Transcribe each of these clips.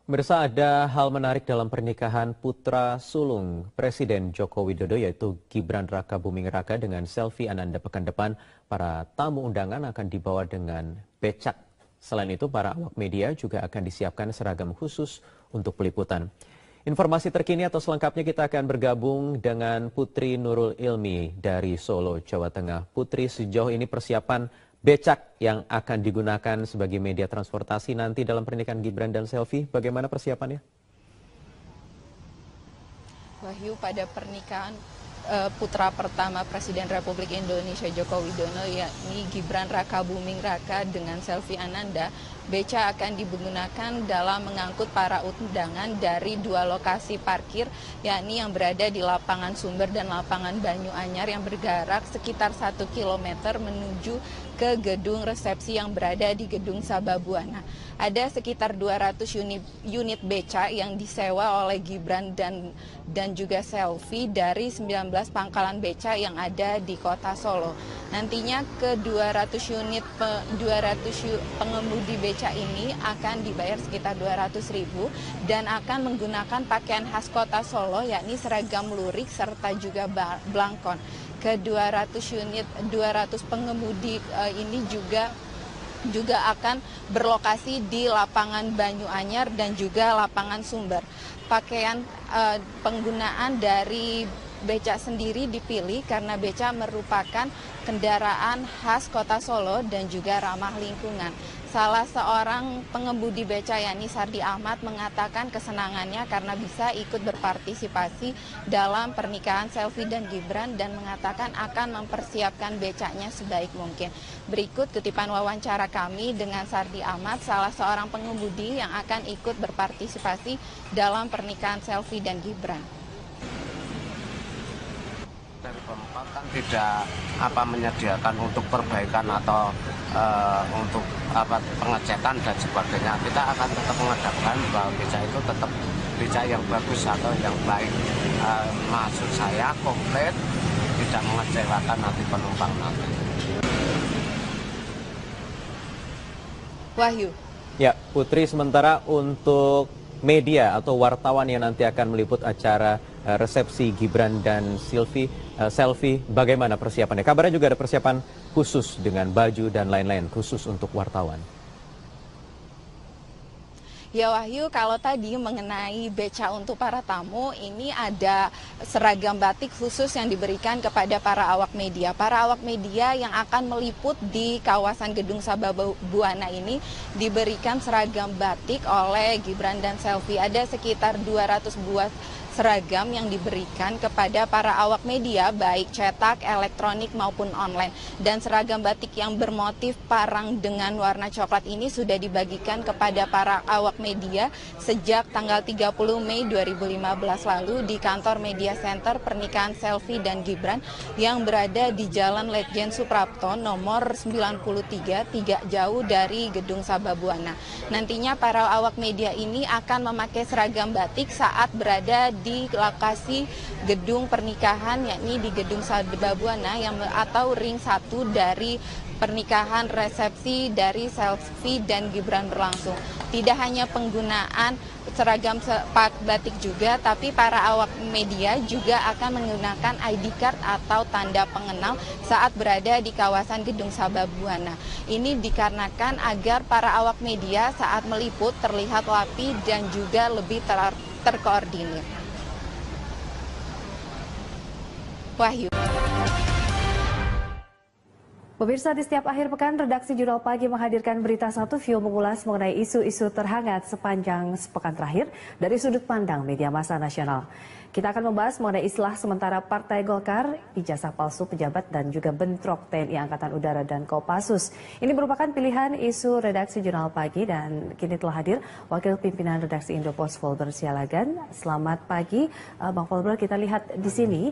Pemirsa, ada hal menarik dalam pernikahan putra sulung Presiden Joko Widodo yaitu Gibran Rakabuming Raka dengan Selvi Ananda pekan depan. Para tamu undangan akan dibawa dengan becak. Selain itu, para awak media juga akan disiapkan seragam khusus untuk peliputan. Informasi terkini atau selengkapnya kita akan bergabung dengan Putri Nurul Ilmi dari Solo, Jawa Tengah. Putri, sejauh ini persiapan becak yang akan digunakan sebagai media transportasi nanti dalam pernikahan Gibran dan Selvi, bagaimana persiapannya? Wahyu, pada pernikahan putra pertama Presiden Republik Indonesia Joko Widodo yakni Gibran Rakabuming Raka dengan Selvi Ananda, beca akan digunakan dalam mengangkut para undangan dari dua lokasi parkir, yakni yang berada di Lapangan Sumber dan Lapangan Banyu Anyar yang berjarak sekitar 1 km menuju ke gedung resepsi yang berada di Gedung Sababwana. Ada sekitar 200 unit beca yang disewa oleh Gibran dan juga Selvi dari 19 pangkalan beca yang ada di kota Solo. Nantinya ke 200 pengemudi beca ini akan dibayar sekitar 200.000 dan akan menggunakan pakaian khas kota Solo yakni seragam lurik serta juga blangkon. Ke 200 pengemudi ini juga akan berlokasi di Lapangan Banyu Anyar dan juga Lapangan Sumber. Pakaian penggunaan dari beca sendiri dipilih karena beca merupakan kendaraan khas kota Solo dan juga ramah lingkungan. Salah seorang pengemudi beca yakni Sardi Ahmad mengatakan kesenangannya karena bisa ikut berpartisipasi dalam pernikahan Selvi dan Gibran dan mengatakan akan mempersiapkan becanya sebaik mungkin. Berikut kutipan wawancara kami dengan Sardi Ahmad, salah seorang pengemudi yang akan ikut berpartisipasi dalam pernikahan Selvi dan Gibran. Dari Pemkot kan tidak menyediakan untuk perbaikan atau untuk pengecekan dan sebagainya. Kita akan tetap mengadakan bahwa beca itu tetap beca yang bagus atau yang baik. Maksud saya komplit, tidak mengecewakan nanti penumpang nanti. Wahyu. Ya, Putri, sementara untuk media atau wartawan yang nanti akan meliput acara resepsi Gibran dan Selvi, bagaimana persiapannya? Kabarnya juga ada persiapan khusus dengan baju dan lain-lain khusus untuk wartawan. Ya Wahyu, kalau tadi mengenai beca untuk para tamu, ini ada seragam batik khusus yang diberikan kepada para awak media. Para awak media yang akan meliput di kawasan Gedung Sababwana ini diberikan seragam batik oleh Gibran dan Selvi. Ada sekitar 200 buah seragam yang diberikan kepada para awak media, baik cetak, elektronik maupun online. Dan seragam batik yang bermotif parang dengan warna coklat ini sudah dibagikan kepada para awak media sejak tanggal 30 Mei 2015 lalu di kantor Media Center pernikahan Selvi dan Gibran yang berada di Jalan Letjen Suprapto nomor 93, tidak jauh dari Gedung Sababwana. Nantinya para awak media ini akan memakai seragam batik saat berada di lokasi gedung pernikahan yakni di Gedung Sababwana atau ring 1 dari pernikahan resepsi dari Selvi dan Gibran berlangsung. Tidak hanya penggunaan seragam batik juga, tapi para awak media juga akan menggunakan ID card atau tanda pengenal saat berada di kawasan Gedung Sababwana. Ini dikarenakan agar para awak media saat meliput terlihat rapi dan juga lebih terkoordinir. Wahyu. Pemirsa, di setiap akhir pekan, redaksi Jurnal Pagi menghadirkan berita satu view mengulas mengenai isu-isu terhangat sepanjang sepekan terakhir dari sudut pandang media massa nasional. Kita akan membahas mengenai istilah sementara Partai Golkar, ijazah palsu pejabat dan juga bentrok TNI Angkatan Udara dan Kopassus. Ini merupakan pilihan isu redaksi Jurnal Pagi dan kini telah hadir Wakil Pimpinan Redaksi Indopos Volber Sialagan. Selamat pagi, Bang Volber. Kita lihat di sini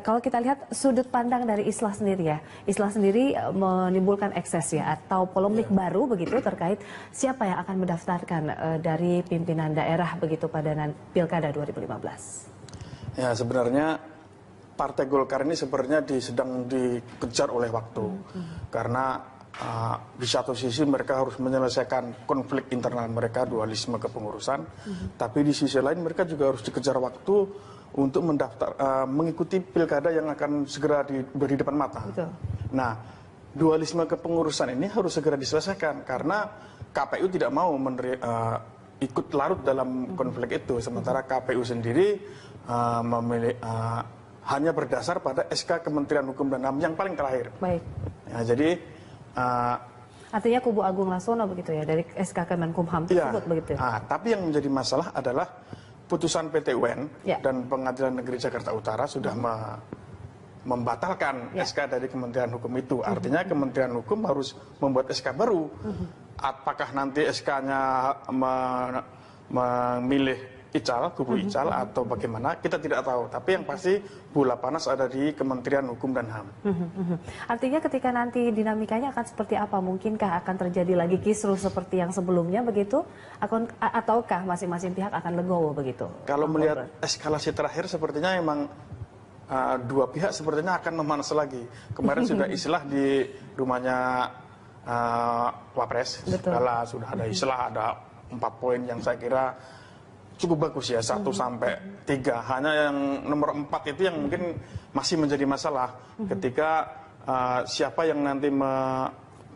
kalau kita lihat sudut pandang dari Islah sendiri ya. Islah sendiri menimbulkan ekses ya atau polemik baru begitu terkait siapa yang akan mendaftarkan dari pimpinan daerah begitu pada Pilkada 2015. Ya, sebenarnya Partai Golkar ini sebenarnya sedang dikejar oleh waktu. Karena Di satu sisi mereka harus menyelesaikan konflik internal mereka, dualisme kepengurusan, tapi di sisi lain mereka juga harus dikejar waktu untuk mengikuti pilkada yang akan segera beri depan mata. Betul. Nah, dualisme kepengurusan ini harus segera diselesaikan karena KPU tidak mau ikut larut dalam konflik itu, sementara KPU sendiri hanya berdasar pada SK Kementerian Hukum dan HAM yang paling terakhir. Baik. Ya, jadi artinya kubu Agung Laksono begitu ya, dari SK Kemenkumham tersebut begitu. Tapi yang menjadi masalah adalah putusan PT UN dan Pengadilan Negeri Jakarta Utara sudah membatalkan SK dari Kementerian Hukum itu. Artinya Kementerian Hukum harus membuat SK baru. Apakah nanti SK-nya memilih kubu Ical atau bagaimana, kita tidak tahu. Tapi yang pasti bola panas ada di Kementerian Hukum dan HAM. Artinya ketika nanti dinamikanya akan seperti apa? Mungkinkah akan terjadi lagi kisruh seperti yang sebelumnya begitu? Ataukah masing-masing pihak akan legowo begitu? Kalau melihat eskalasi terakhir sepertinya memang dua pihak sepertinya akan memanas lagi. Kemarin sudah islah di rumahnya Wapres. Segala sudah ada islah, ada 4 poin yang saya kira cukup bagus ya, 1 sampai 3. Hanya yang nomor 4 itu yang mungkin masih menjadi masalah ketika siapa yang nanti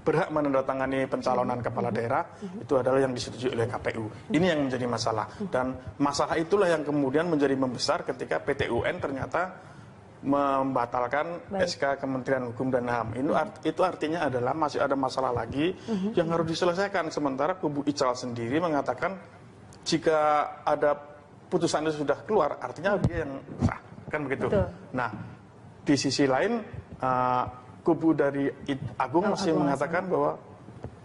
berhak menandatangani pencalonan kepala daerah itu adalah yang disetujui oleh KPU. Ini yang menjadi masalah, dan masalah itulah yang kemudian menjadi membesar ketika PT UN ternyata membatalkan SK Kementerian Hukum dan HAM. Itu artinya adalah masih ada masalah lagi yang harus diselesaikan. Sementara kubu Ical sendiri mengatakan jika ada putusan itu sudah keluar, artinya dia yang sah, kan begitu. Betul. Nah, di sisi lain kubu dari Agung masih mengatakan bahwa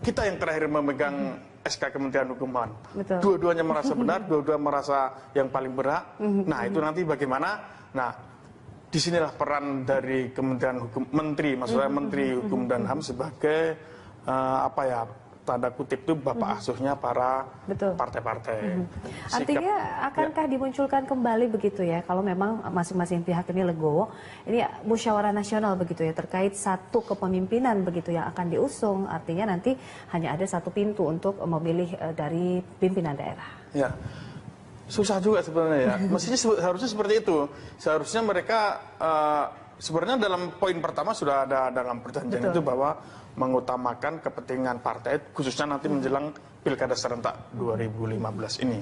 kita yang terakhir memegang SK Kementerian Hukum dan HAM. Dua-duanya merasa benar, dua-dua merasa yang paling berhak. Nah, itu nanti bagaimana? Nah, disinilah peran dari Kementerian Hukum, maksudnya Menteri Hukum dan HAM sebagai tanda kutip itu bapak asuhnya para partai-partai. Artinya akankah dimunculkan kembali begitu ya, kalau memang masing-masing pihak ini legowo, ini musyawarah nasional begitu ya, terkait satu kepemimpinan begitu yang akan diusung, artinya nanti hanya ada satu pintu untuk memilih dari pimpinan daerah. Ya, susah juga sebenarnya ya. Mestinya harusnya seperti itu. Seharusnya mereka sebenarnya dalam poin pertama sudah ada dalam perjanjian itu bahwa mengutamakan kepentingan partai, khususnya nanti menjelang Pilkada serentak 2015 ini.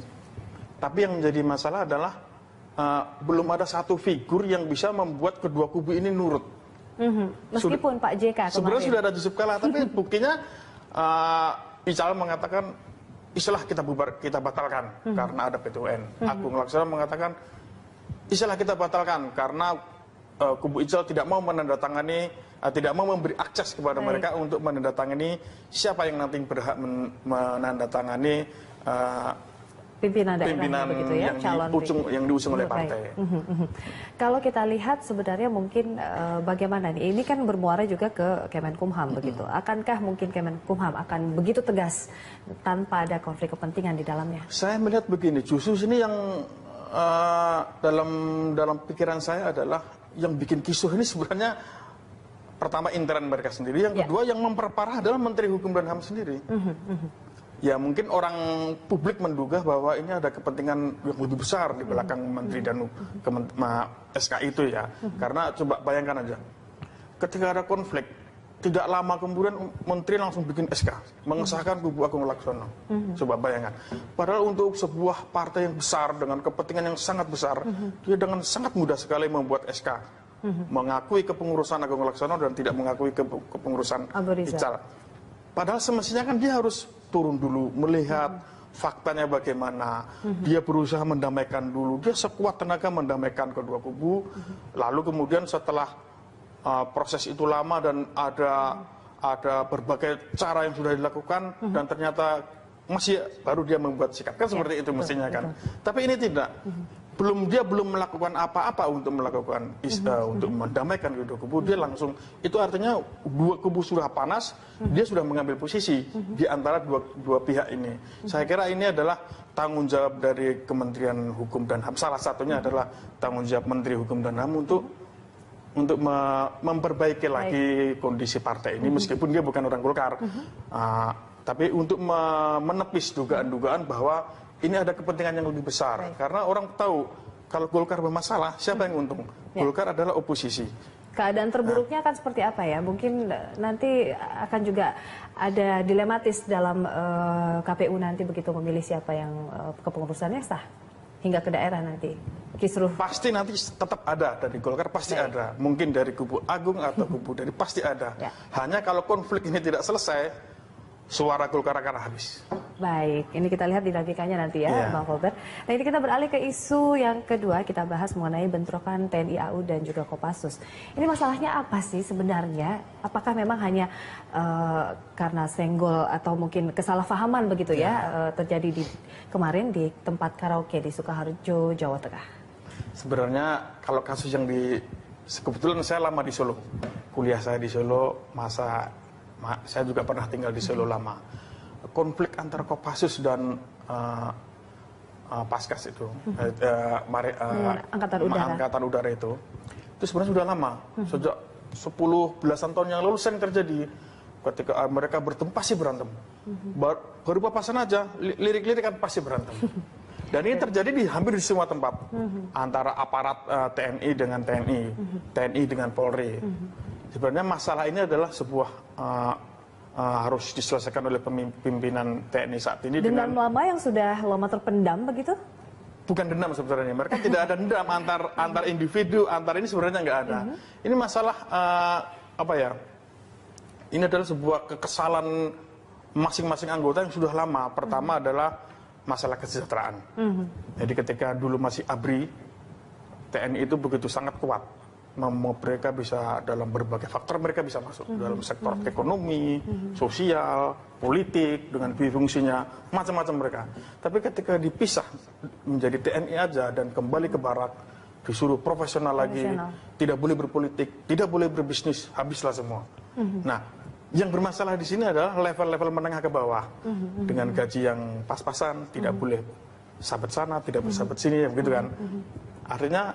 Tapi yang menjadi masalah adalah belum ada satu figur yang bisa membuat kedua kubu ini nurut. Meskipun Pak JK kemarin. Sebenarnya sudah ada Yusuf Kala, tapi buktinya Ical mengatakan istilah kita batalkan karena ada PT UN. Agung Laksono mengatakan istilah kita batalkan karena kubu Ical tidak mau menandatangani, tidak mau memberi akses kepada mereka untuk menandatangani siapa yang nanti berhak menandatangani pimpinan daerah begitu ya, yang diusung oleh partai. Kalau kita lihat sebenarnya mungkin bagaimana nih? Ini kan bermuara juga ke Kemenkumham begitu. Akankah mungkin Kemenkumham akan begitu tegas tanpa ada konflik kepentingan di dalamnya? Saya melihat begini, justru ini yang dalam pikiran saya adalah yang bikin kisruh ini sebenarnya pertama intern mereka sendiri, yang kedua yang memperparah adalah Menteri Hukum dan HAM sendiri. Ya mungkin orang publik menduga bahwa ini ada kepentingan yang lebih besar di belakang Menteri dan SK itu ya. Karena coba bayangkan aja, ketika ada konflik, tidak lama kemudian Menteri langsung bikin SK, mengesahkan kubu Agung Laksono. Coba bayangkan. Padahal untuk sebuah partai yang besar dengan kepentingan yang sangat besar, dia dengan sangat mudah sekali membuat SK. Mengakui kepengurusan Agung Laksono dan tidak mengakui kepengurusan Ical. Padahal semestinya kan dia harus turun dulu, melihat faktanya bagaimana. Dia berusaha mendamaikan dulu, dia sekuat tenaga mendamaikan kedua kubu. Lalu kemudian setelah proses itu lama dan ada berbagai cara yang sudah dilakukan dan ternyata masih baru dia membuat sikap, kan seperti itu mestinya kan. Tapi ini tidak. Dia belum melakukan apa-apa untuk melakukan untuk mendamaikan kedua kubu, dia langsung, itu artinya dua kubu sudah panas, dia sudah mengambil posisi di antara dua pihak ini. Saya kira ini adalah tanggung jawab dari Kementerian Hukum dan HAM. Salah satunya adalah tanggung jawab Menteri Hukum dan HAM untuk memperbaiki lagi kondisi partai ini, meskipun dia bukan orang Golkar. Tapi untuk menepis dugaan-dugaan bahwa ini ada kepentingan yang lebih besar. Karena orang tahu kalau Golkar bermasalah, siapa yang untung? Golkar adalah oposisi. Keadaan terburuknya akan seperti apa ya? Mungkin nanti akan juga ada dilematis dalam KPU nanti begitu memilih siapa yang kepengurusannya sah hingga ke daerah nanti. Kisruh. Pasti nanti tetap ada dari Golkar, pasti ada. Mungkin dari kubu Agung atau kubu dari pasti ada. Hanya kalau konflik ini tidak selesai, suara Golkar akan habis. Baik, ini kita lihat dinamikanya nanti ya, Bang Volbert. Nah, ini kita beralih ke isu yang kedua, kita bahas mengenai bentrokan TNI AU dan juga Kopassus. Ini masalahnya apa sih sebenarnya? Apakah memang hanya karena senggol atau mungkin kesalahpahaman begitu ya, terjadi kemarin di tempat karaoke di Sukoharjo, Jawa Tengah? Sebenarnya kalau kasus yang kebetulan saya lama di Solo, kuliah saya di Solo, saya juga pernah tinggal di Solo lama. Konflik antara Kopassus dan Paskas itu, Angkatan Udara itu sebenarnya sudah lama. Sejak 10 belasan tahun yang lalu sering terjadi. Ketika mereka bertemu pasti berantem. Baru papasan aja, lirik-lirik kan pasti berantem. Dan ini terjadi hampir di semua tempat. Antara aparat TNI dengan TNI, TNI dengan Polri. Sebenarnya masalah ini adalah sebuah harus diselesaikan oleh pimpinan TNI saat ini. Dengan lama yang sudah lama terpendam begitu? Bukan dendam sebenarnya. Mereka tidak ada dendam antar individu, antar ini sebenarnya nggak ada. Ini masalah apa ya? Ini adalah sebuah kekesalan masing-masing anggota yang sudah lama. Pertama adalah masalah kesejahteraan. Jadi ketika dulu masih ABRI, TNI itu begitu sangat kuat. Mereka bisa dalam berbagai faktor mereka bisa masuk dalam sektor ekonomi, sosial, politik dengan fungsinya macam-macam mereka. Tapi ketika dipisah menjadi TNI aja dan kembali ke barak, disuruh profesional lagi, tidak boleh berpolitik, tidak boleh berbisnis, habislah semua. Nah, yang bermasalah di sini adalah level-level menengah ke bawah dengan gaji yang pas-pasan, tidak boleh sahabat sana, tidak bersahabat sini, begitu kan? Artinya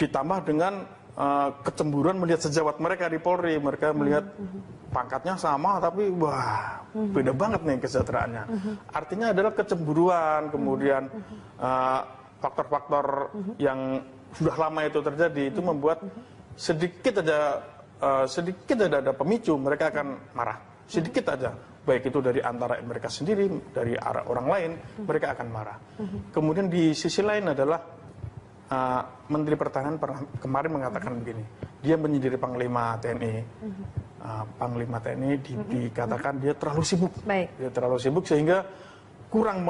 ditambah dengan kecemburuan melihat sejawat mereka di Polri, mereka melihat pangkatnya sama tapi wah beda banget nih kesejahteraannya. Artinya adalah kecemburuan, kemudian faktor-faktor yang sudah lama itu terjadi itu membuat sedikit aja ada pemicu mereka akan marah, sedikit aja, baik itu dari antara mereka sendiri, dari arah orang lain mereka akan marah. Kemudian di sisi lain adalah Menteri Pertahanan kemarin mengatakan begini, dia menyendiri Panglima TNI. Panglima TNI dikatakan dia terlalu sibuk. Dia terlalu sibuk sehingga kurang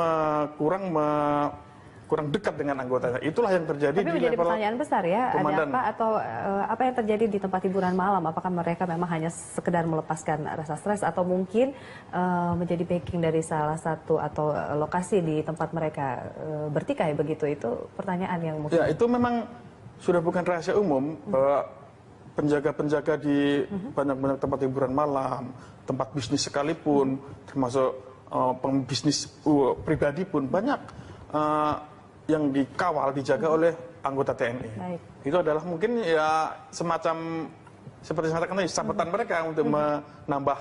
dekat dengan anggotanya. Itulah yang terjadi. Tapi menjadi pertanyaan besar ya, komandan. Ada apa atau apa yang terjadi di tempat hiburan malam? Apakah mereka memang hanya sekedar melepaskan rasa stres atau mungkin menjadi backing dari salah satu atau lokasi di tempat mereka bertikai begitu? Itu pertanyaan yang mungkin. Ya, itu memang sudah bukan rahasia umum bahwa penjaga-penjaga di banyak-banyak tempat hiburan malam, tempat bisnis sekalipun, termasuk pembisnis pribadi pun banyak yang dikawal, dijaga oleh anggota TNI. Itu adalah mungkin ya semacam seperti saya katakan tadi, sabetan mereka untuk menambah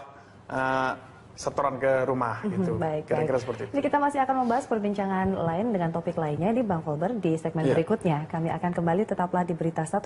setoran ke rumah gitu. Kira-kira seperti itu. Jadi kita masih akan membahas perbincangan lain dengan topik lainnya di Bang Volbert di segmen berikutnya. Kami akan kembali, tetaplah di Berita 1.